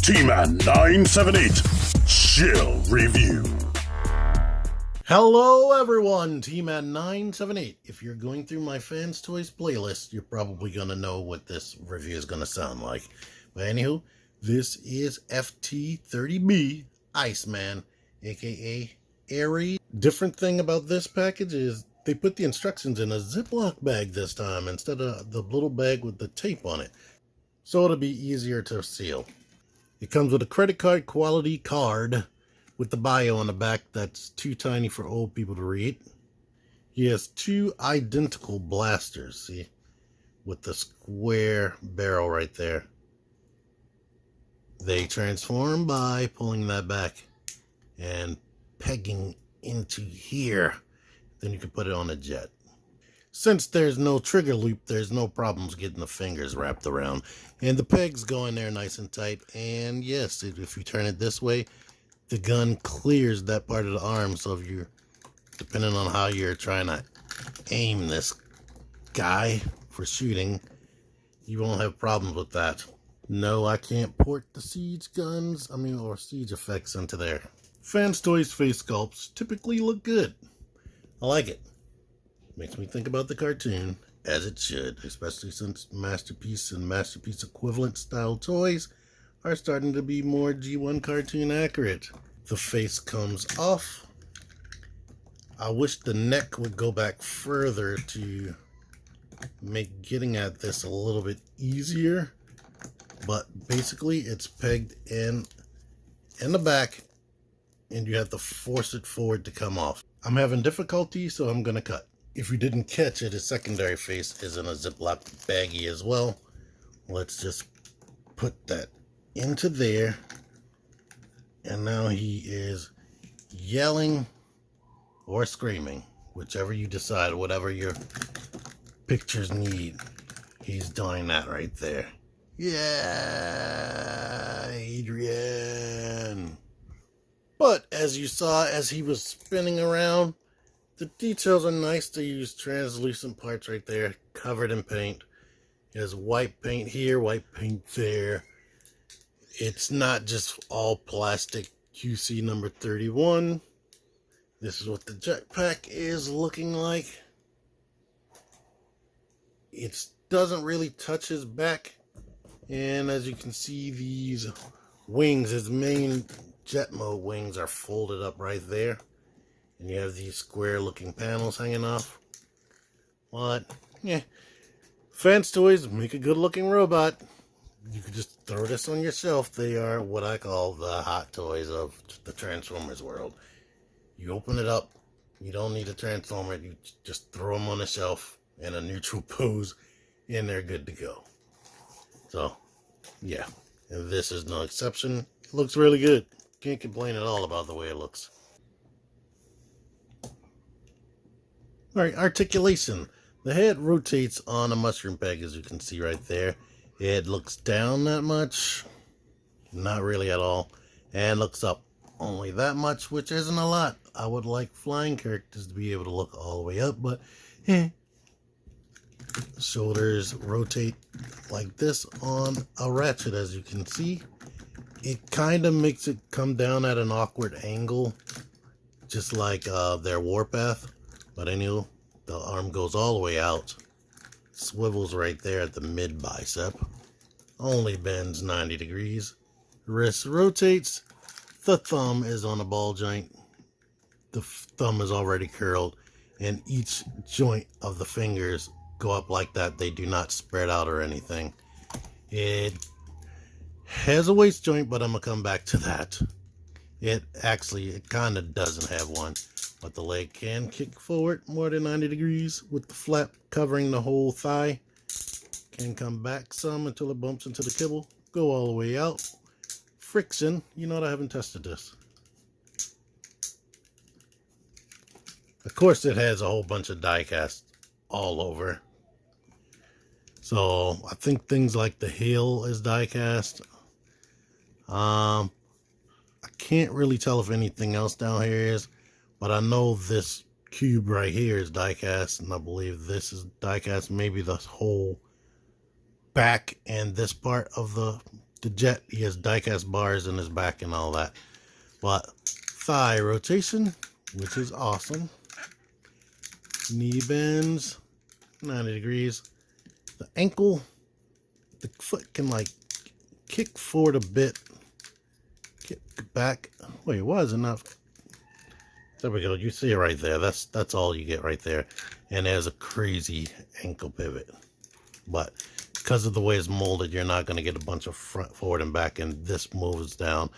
T-Man 978 Chill Review. Hello everyone, T-Man 978. If you're going through my Fans Toys playlist, you're probably going to know what this review is going to sound like. But anywho, this is FT-30B Iceman, aka Air Raid. Different thing about this package is they put the instructions in a Ziploc bag this time instead of the little bag with the tape on it. So it'll be easier to seal. It comes with a credit card quality card with the bio on the back that's too tiny for old people to read. He has two identical blasters, see, with the square barrel right there. They transform by pulling that back and pegging into here. Then you can put it on a jet. Since there's no trigger loop, there's no problems getting the fingers wrapped around. And the pegs go in there nice and tight. And yes, if you turn it this way, the gun clears that part of the arm. So if you're, depending on how you're trying to aim this guy for shooting, you won't have problems with that. No, I can't port the siege guns, or siege effects into there. Fans Toys face sculpts typically look good. I like it. Makes me think about the cartoon, as it should, especially since Masterpiece and Masterpiece equivalent style toys are starting to be more G1 cartoon accurate. The face comes off. I wish the neck would go back further to make getting at this a little bit easier, but basically it's pegged in the back and you have to force it forward to come off. I'm having difficulty, so I'm gonna cut. If you didn't catch it, his secondary face is in a Ziploc baggie as well. Let's just put that into there. And now he is yelling or screaming, whichever you decide, whatever your pictures need. He's doing that right there. Yeah, Adrian. But as you saw, as he was spinning around, the details are nice. They use translucent parts right there, covered in paint. He has white paint here, white paint there. It's not just all plastic. QC number 31. This is what the jetpack is looking like. It doesn't really touch his back. And as you can see, these wings, his main jet mode wings are folded up right there. And you have these square looking panels hanging off. But, yeah. Fans Toys make a good looking robot. You could just throw this on your shelf. They are what I call the hot toys of the Transformers world. You open it up. You don't need to transform it. You just throw them on the shelf in a neutral pose. And they're good to go. So, yeah. And this is no exception. It looks really good. Can't complain at all about the way it looks. Alright, articulation. The head rotates on a mushroom peg, as you can see right there. It looks down that much. Not really at all. And looks up only that much, which isn't a lot. I would like flying characters to be able to look all the way up, but Shoulders rotate like this on a ratchet, as you can see. It kind of makes it come down at an awkward angle, just like their Warpath. But anyway, the arm goes all the way out, swivels right there at the mid bicep, only bends 90 degrees, wrist rotates, the thumb is on a ball joint, the thumb is already curled, and each joint of the fingers go up like that. They do not spread out or anything. It has a waist joint, but I'm gonna come back to that. It kind of doesn't have one. But the leg can kick forward more than 90 degrees with the flap covering the whole thigh. Can come back some until it bumps into the kibble. Go all the way out. Friction. You know what? I haven't tested this. Of course, it has a whole bunch of die cast all over. So I think things like the heel is die cast. I can't really tell if anything else down here is. But I know this cube right here is die cast, and I believe this is die cast. Maybe the whole back and this part of the the jet. He has die-cast bars in his back and all that. But thigh rotation, which is awesome. Knee bends, 90 degrees. The ankle, the foot can like kick forward a bit, kick back. Wait, it was enough. There we go. You see it right there. That's all you get right there. And there's a crazy ankle pivot. But because of the way it's molded, you're not going to get a bunch of front, forward, and back, and this moves down.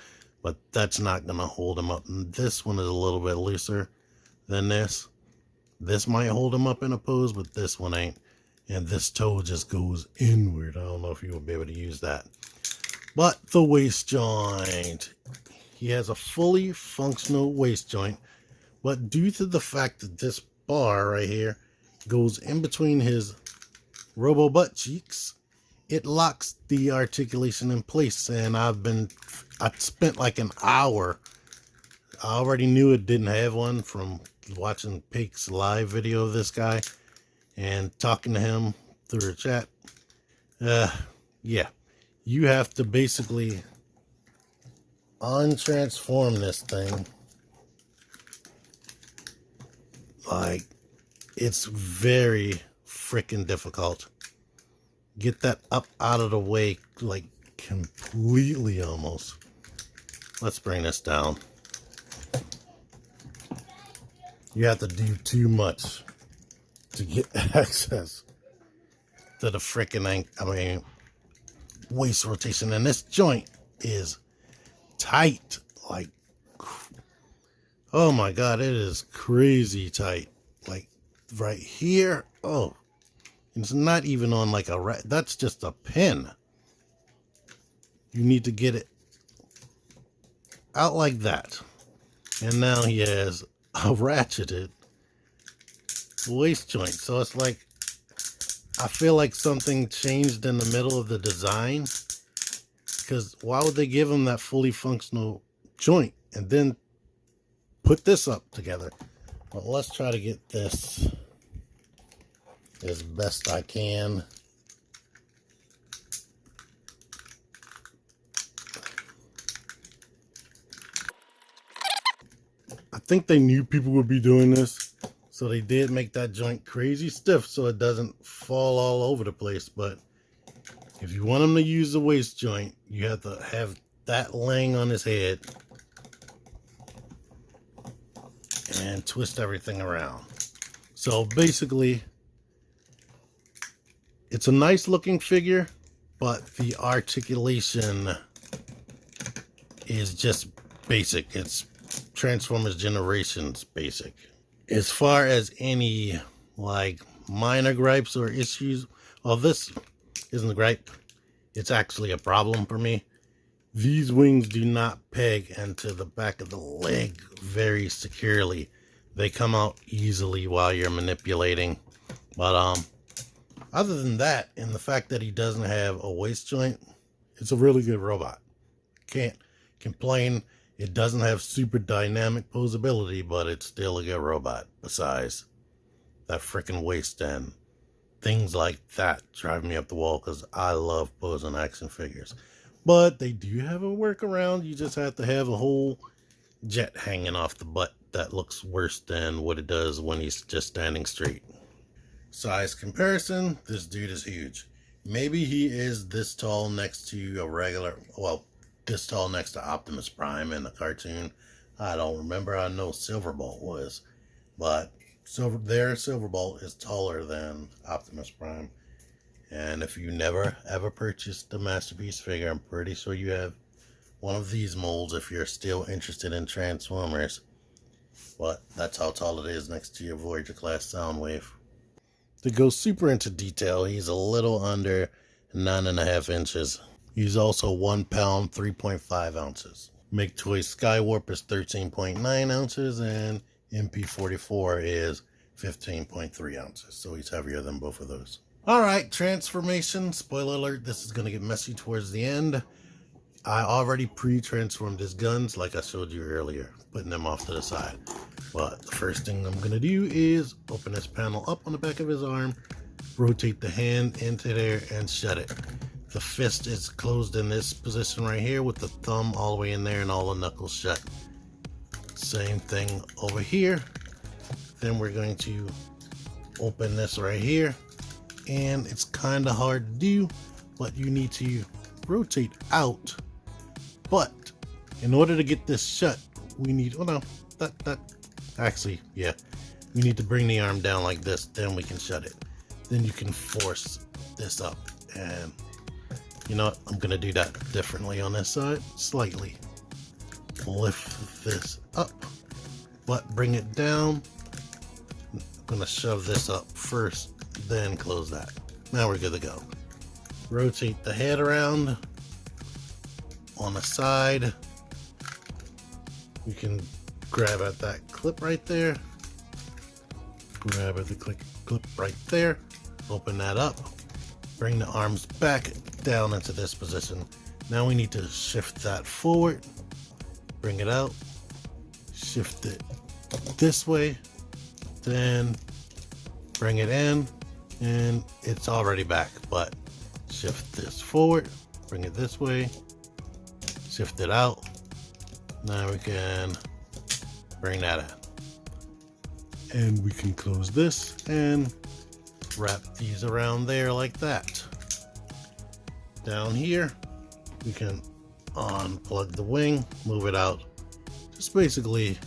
But that's not going to hold him up. And this one is a little bit looser than this. This might hold him up in a pose, but this one ain't. And this toe just goes inward. I don't know if you will be able to use that. But the waist joint. He has a fully functional waist joint. But due to the fact that this bar right here goes in between his robo butt cheeks, it locks the articulation in place. And I spent like an hour. I already knew it didn't have one from watching Pake's live video of this guy and talking to him through a chat. Yeah, you have to basically untransform this thing. Like, it's very freaking difficult. Get that up out of the way, like completely almost. Let's bring this down. You have to do too much to get access to the freaking waist rotation. And this joint is tight. Like, oh my God, it is crazy tight. Like right here. Oh, it's not even on like a rat. That's just a pin. You need to get it out like that. And now he has a ratcheted waist joint. So it's like, I feel like something changed in the middle of the design, because why would they give him that fully functional joint and then put this up together? Well, let's try to get this as best I can. I think they knew people would be doing this, so they did make that joint crazy stiff so it doesn't fall all over the place. But if you want him to use the waist joint, you have to have that laying on his head and twist everything around. So basically, it's a nice looking figure, but the articulation is just basic. It's Transformers Generations basic. As far as any like minor gripes or issues, well, this isn't a gripe. It's actually a problem for me. These wings do not peg into the back of the leg very securely. They come out easily while you're manipulating. But other than that, and the fact that he doesn't have a waist joint, it's a really good robot. Can't complain. It doesn't have super dynamic posability, but it's still a good robot. Besides that freaking waist end, things like that drive me up the wall, because I love posing action figures. But they do have a workaround. You just have to have a whole jet hanging off the butt. That looks worse than what it does when he's just standing straight. Size comparison, this dude is huge. Maybe he is this tall next to a regular, well, this tall next to Optimus Prime in the cartoon. I don't remember. I know Silverbolt was, but Silverbolt is taller than Optimus Prime. And if you never ever purchased the Masterpiece figure, I'm pretty sure you have one of these molds if you're still interested in Transformers. But that's how tall it is next to your Voyager class Soundwave. To go super into detail, he's a little under 9.5 inches. He's also 1 pound, 3.5 ounces. Make Toys Skywarp is 13.9 ounces and MP44 is 15.3 ounces. So he's heavier than both of those. Alright, transformation. Spoiler alert, this is going to get messy towards the end. I already pre-transformed his guns like I showed you earlier, putting them off to the side. But the first thing I'm going to do is open this panel up on the back of his arm, rotate the hand into there and shut it. The fist is closed in this position right here with the thumb all the way in there and all the knuckles shut. Same thing over here. Then we're going to open this right here, and it's kind of hard to do, but you need to rotate out. But in order to get this shut, we need, oh no, that actually, yeah, we need to bring the arm down like this, then we can shut it. Then you can force this up, and you know what, I'm gonna do that differently on this side, slightly. Lift this up, but bring it down. I'm gonna shove this up first, then close that. Now we're good to go. Rotate the head around on the side. You can grab at that clip right there. Grab at the clip right there. Open that up. Bring the arms back down into this position. Now we need to shift that forward. Bring it out. Shift it this way. Then bring it in. And it's already back, but shift this forward. Bring it this way. Shift it out. Now we can bring that in. And we can close this and wrap these around there like that. Down here, we can unplug the wing, move it out. Just basically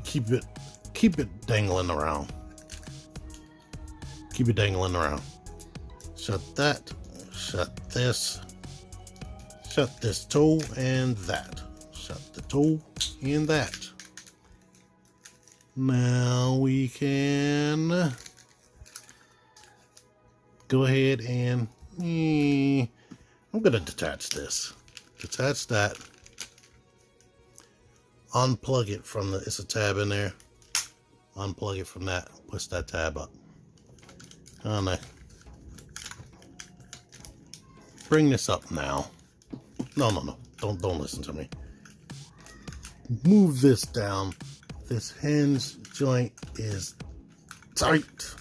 keep it dangling around. Keep it dangling around. Shut that, shut this. Shut this toe and that. Shut the toe and that. Now we can go ahead and I'm gonna detach this. Detach that. Unplug it from the, it's a tab in there. Unplug it from that. Push that tab up. Oh no. Bring this up now. No. Don't listen to me. Move this down. This hinge joint is tight.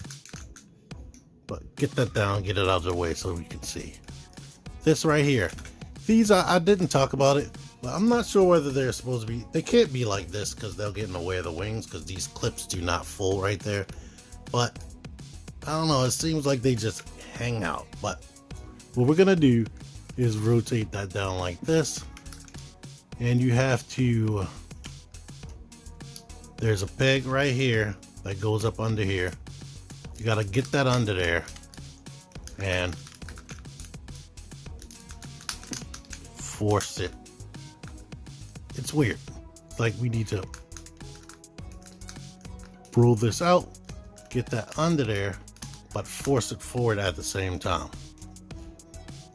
But get that down, get it out of the way so we can see. This right here. These I didn't talk about it, but I'm not sure whether they're supposed to be, they can't be like this because they'll get in the way of the wings because these clips do not full right there. But I don't know, it seems like they just hang out. But what we're gonna do is rotate that down like this, and you have to, there's a peg right here that goes up under here. You gotta get that under there and force it. It's weird. It's like we need to roll this out, get that under there, but force it forward at the same time.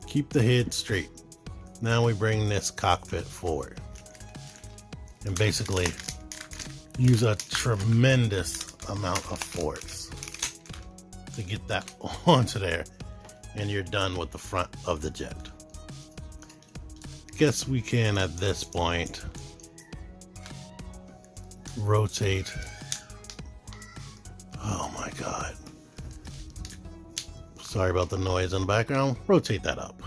Keep the head straight. Now we bring this cockpit forward and basically use a tremendous amount of force to get that onto there, and you're done with the front of the jet. Guess we can at this point rotate. Oh my god, sorry about the noise in the background. Rotate that up,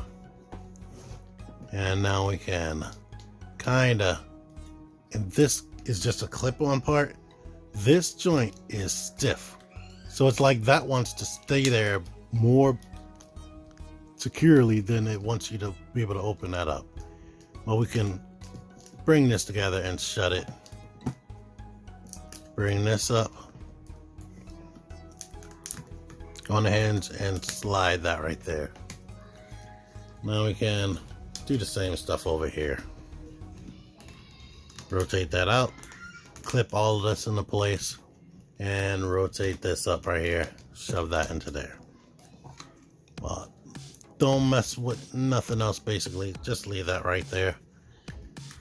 and now we can kinda, and this is just a clip-on part. This joint is stiff, so it's like that wants to stay there more securely than it wants you to be able to open that up. Well, we can bring this together and shut it. Bring this up on the hinge and slide that right there. Now we can do the same stuff over here. Rotate that out, clip all of this into place, and rotate this up right here. Shove that into there. Well, don't mess with nothing else, basically. Just leave that right there.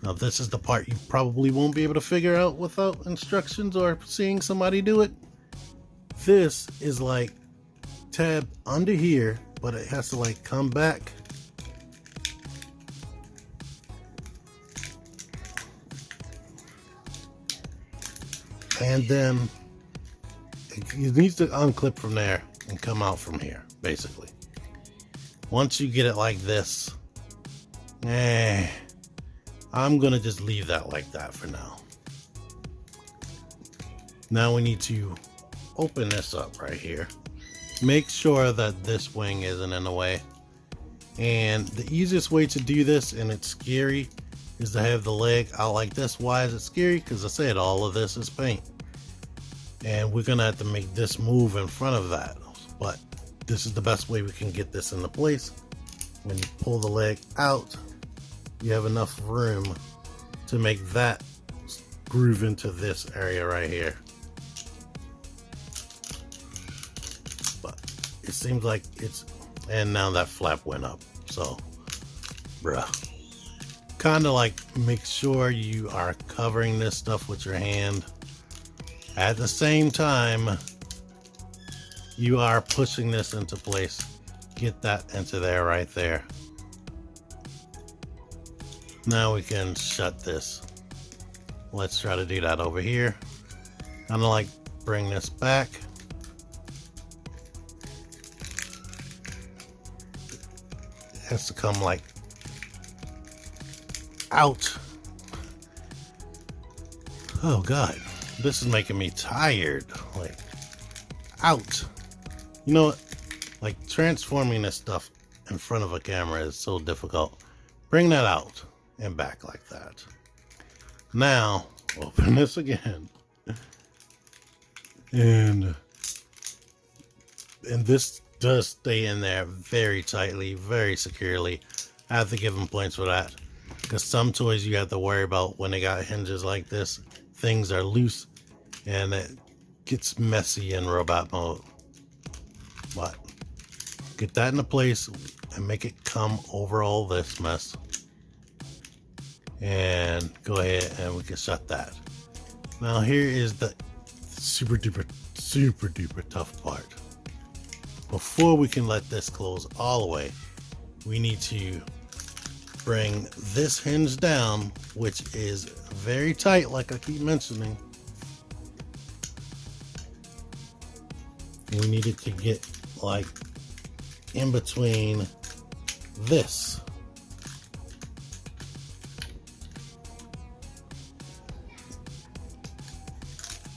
Now this is the part you probably won't be able to figure out without instructions or seeing somebody do it. This is like tab under here, but it has to like come back. And then it needs to unclip from there and come out from here, basically. Once you get it like this, I'm gonna just leave that like that for now. Now we need to open this up right here. Make sure that this wing isn't in the way. And the easiest way to do this, and it's scary, is to have the leg out like this. Why is it scary? Because I said all of this is paint. And we're gonna have to make this move in front of that. But this is the best way we can get this into place. When you pull the leg out, you have enough room to make that groove into this area right here. But it seems like it's, and now that flap went up. So, bruh. Kind of like make sure you are covering this stuff with your hand. At the same time, you are pushing this into place. Get that into there right there. Now we can shut this. Let's try to do that over here. Kind of like bring this back. It has to come like out. Oh God, this is making me tired. Like, out. You know what? Like, transforming this stuff in front of a camera is so difficult. Bring that out and back like that. Now, open this again. And this does stay in there very tightly, very securely. I have to give them points for that. Because some toys you have to worry about when they got hinges like this. Things are loose and it gets messy in robot mode. But get that into place and make it come over all this mess. And go ahead and we can shut that. Now here is the super duper tough part. Before we can let this close all the way, we need to bring this hinge down, which is very tight, like I keep mentioning. We need it to get like in between this.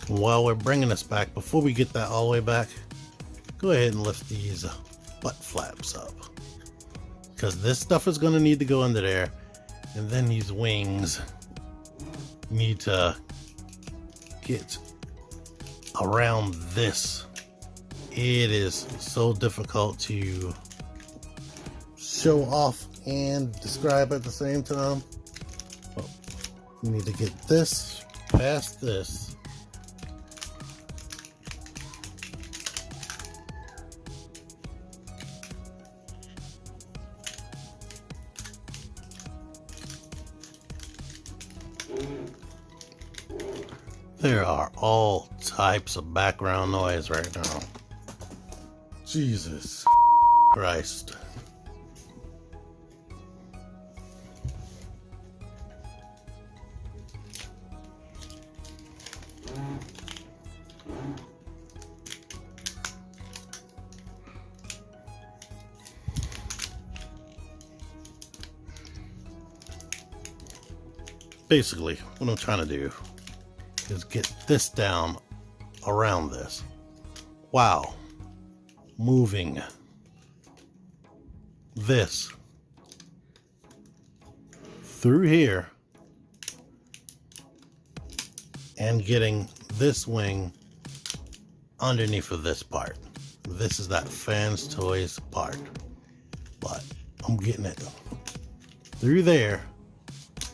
While we're bringing this back, before we get that all the way back, go ahead and lift these butt flaps up. Because this stuff is going to need to go under there. And then these wings need to get around this. It is so difficult to show off and describe at the same time. Oh, we need to get this past this. There are all types of background noise right now. Jesus Christ. Basically, what I'm trying to do is get this down around this. Wow. Moving this through here and getting this wing underneath of this part. This is that fans toys part, but I'm getting it through there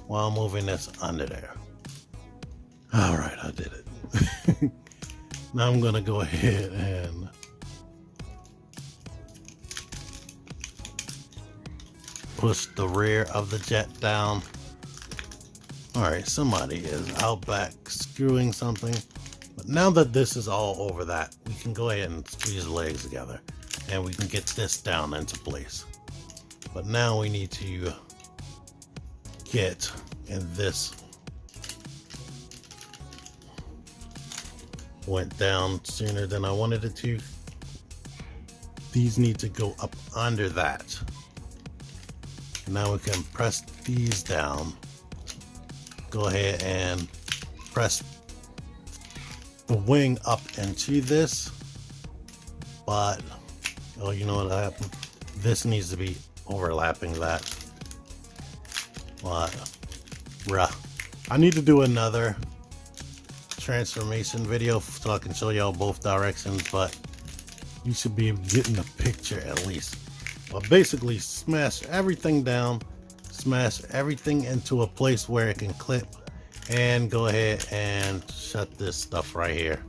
while moving this under there. All right, I did it. Now I'm gonna go ahead and push the rear of the jet down. All right, somebody is out back screwing something. But now that this is all over that, we can go ahead and squeeze the legs together and we can get this down into place. But now we need to get in this. Went down sooner than I wanted it to. these need to go up under that. Now we can press these down. Go ahead and press the wing up into this. But, oh, you know what happened? This needs to be overlapping that. What? Bruh. I need to do another transformation video so I can show y'all both directions, but you should be getting the picture at least. But basically, smash everything down, smash everything into a place where it can clip, and go ahead and shut this stuff right here.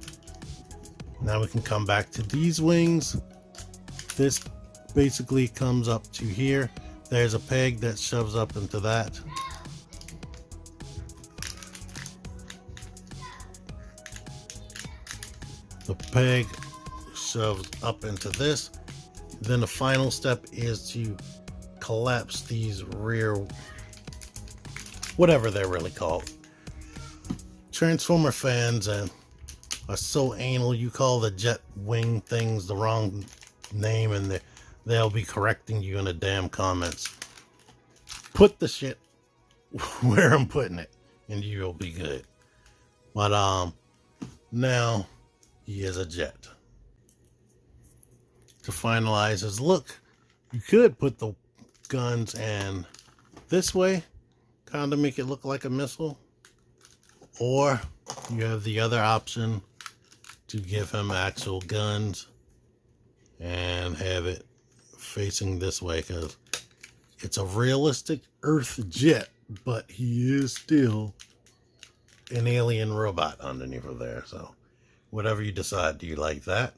Now we can come back to these wings. This basically comes up to here. There's a peg that shoves up into that. The peg shoves up into this. Then the final step is to collapse these rear, whatever they're really called. Transformer fans and are so anal, you call the jet wing things the wrong name and they'll be correcting you in the damn comments. Put the shit where I'm putting it and you'll be good. But now he is a jet. To finalize his look, you could put the guns and this way, kind of make it look like a missile. Or you have the other option to give him actual guns and have it facing this way, because it's a realistic Earth jet, but he is still an alien robot underneath of there. So whatever you decide, do you like that?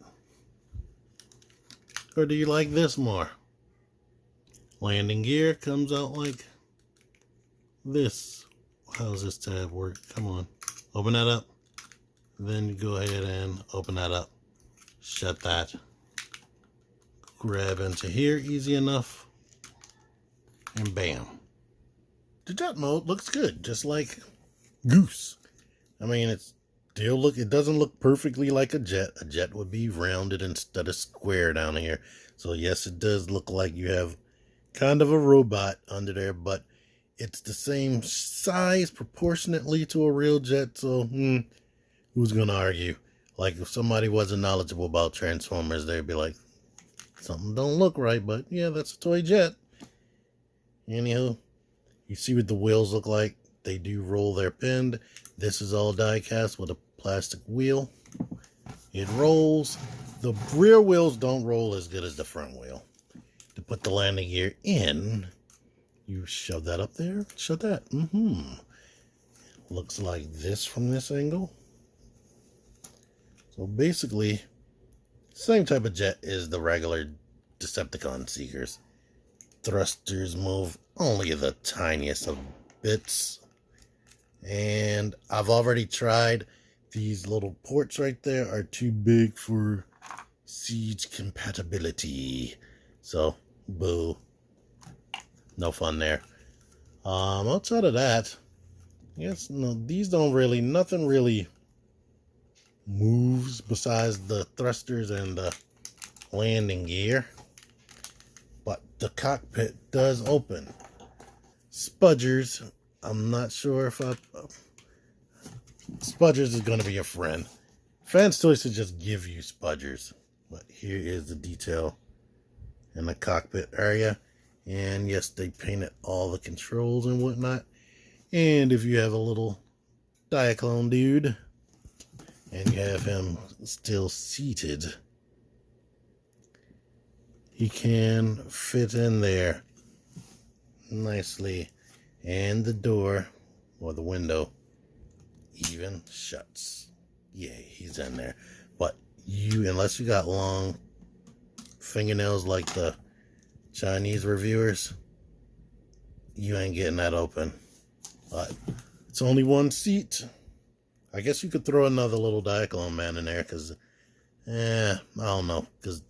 Or do you like this more? Landing gear comes out like this. How's this tab work? Come on. Open that up. Then you go ahead and open that up. Shut that. Grab into here easy enough. And bam. The jet mode looks good, just like Goose. I mean, it doesn't look perfectly like a jet. A jet would be rounded instead of square down here. So yes, it does look like you have kind of a robot under there, but it's the same size proportionately to a real jet. So who's gonna argue? Like, if somebody wasn't knowledgeable about Transformers, they'd be like, something don't look right, but yeah, that's a toy jet. Anyhow, you see what the wheels look like. They do roll their pinned. This is all die cast with a plastic wheel. It rolls. The rear wheels don't roll as good as the front wheel. To put the landing gear in, you shove that up there. Shove that. Looks like this from this angle. So basically, same type of jet as the regular Decepticon Seekers. Thrusters move only the tiniest of bits. And I've already tried. These little ports right there are too big for siege compatibility. So, boo. No fun there. Outside of that, yes, no, these don't really, nothing really moves besides the thrusters and the landing gear. But the cockpit does open. Spudgers, I'm not sure if Spudgers is going to be a friend. Fanstoys should just give you Spudgers. But here is the detail in the cockpit area. And yes, they painted all the controls and whatnot. And if you have a little Diaclone dude, and you have him still seated, he can fit in there nicely. And the door, or the window, even shuts. Yeah, he's in there. But you, unless you got long fingernails like the Chinese reviewers, you ain't getting that open. But it's only one seat. I guess you could throw another little Diaclone man in there, because, I don't know, because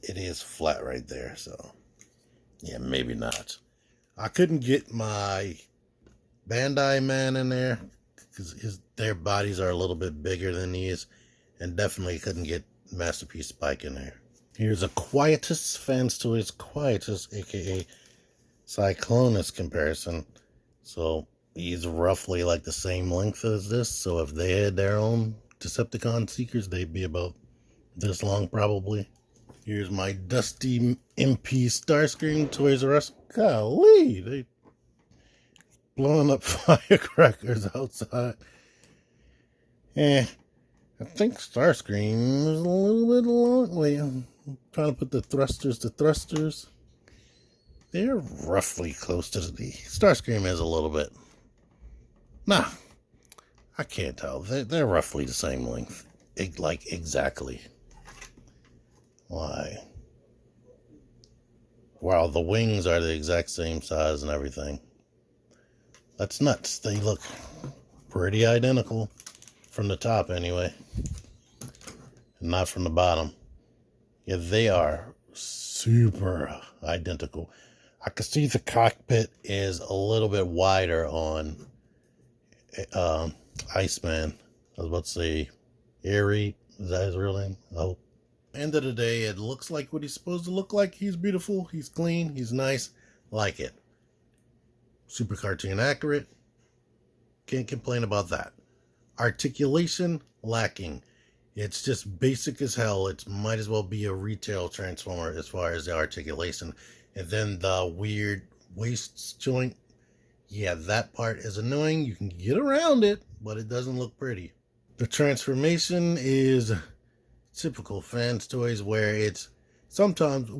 it is flat right there. So, yeah, maybe not. I couldn't get my Bandai man in there, because their bodies are a little bit bigger than these, and definitely couldn't get Masterpiece Spike in there. Here's a Quietus, fanstoys Quietus, aka Cyclonus Comparison. So he's roughly like the same length as this. So if they had their own Decepticon Seekers, they'd be about this long probably. Here's my dusty MP Starscream Toys R Us. Golly, they blowing up firecrackers outside. I think Starscream is a little bit long. Wait, I'm trying to put the thrusters to thrusters. They're roughly close to the Starscream is a little bit. Nah, I can't tell. They're roughly the same length. Like exactly. Why? Wow, the wings are the exact same size and everything. That's nuts. They look pretty identical from the top anyway. And not from the bottom. Yeah, they are super identical. I can see the cockpit is a little bit wider on Iceman. I was about to say Air Raid. Is that his real name? Oh. End of the day, it looks like what he's supposed to look like. He's beautiful. He's clean. He's nice. Like it. Super cartoon accurate. Can't complain about that. Articulation lacking. It's just basic as hell. It might as well be a retail transformer as far as the articulation. And then the weird waist joint. Yeah, that part is annoying. You can get around it, but it doesn't look pretty. The transformation is typical fanstoys where it's sometimes,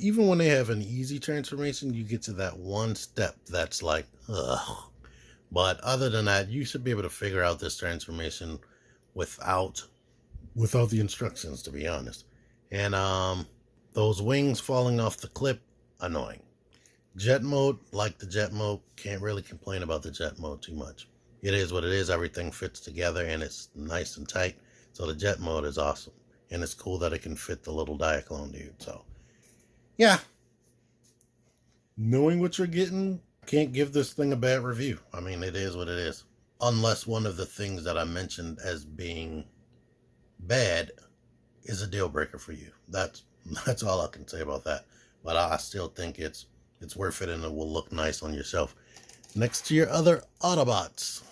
even when they have an easy transformation, you get to that one step that's like, ugh. But other than that, you should be able to figure out this transformation without the instructions, to be honest. And those wings falling off the clip, annoying. Jet mode, like the jet mode, can't really complain about the jet mode too much. It is what it is. Everything fits together and it's nice and tight. So the jet mode is awesome. And it's cool that it can fit the little Diaclone dude. So, yeah. Knowing what you're getting, can't give this thing a bad review. I mean, it is what it is. Unless one of the things that I mentioned as being bad is a deal breaker for you. That's all I can say about that. But I still think it's worth it and it will look nice on your shelf. Next to your other Autobots.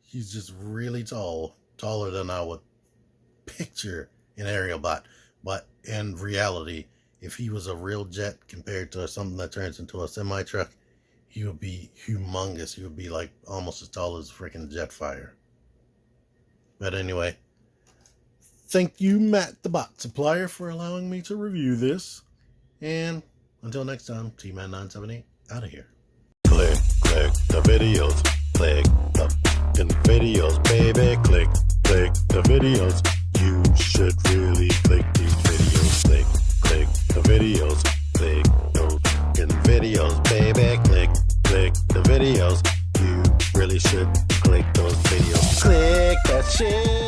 He's just really tall. Taller than I would picture an Aerialbot. But in reality, if he was a real jet compared to something that turns into a semi-truck, he would be humongous. He would be like almost as tall as freaking Jetfire. But anyway, thank you, Matt the Bot Supplier, for allowing me to review this. And until next time, T-Man978 out of here. Click the videos. Click the videos, baby. Click the videos. You should really click these videos. Click the videos. Click those videos, baby. Click the videos. You really should click those videos. Click that shit.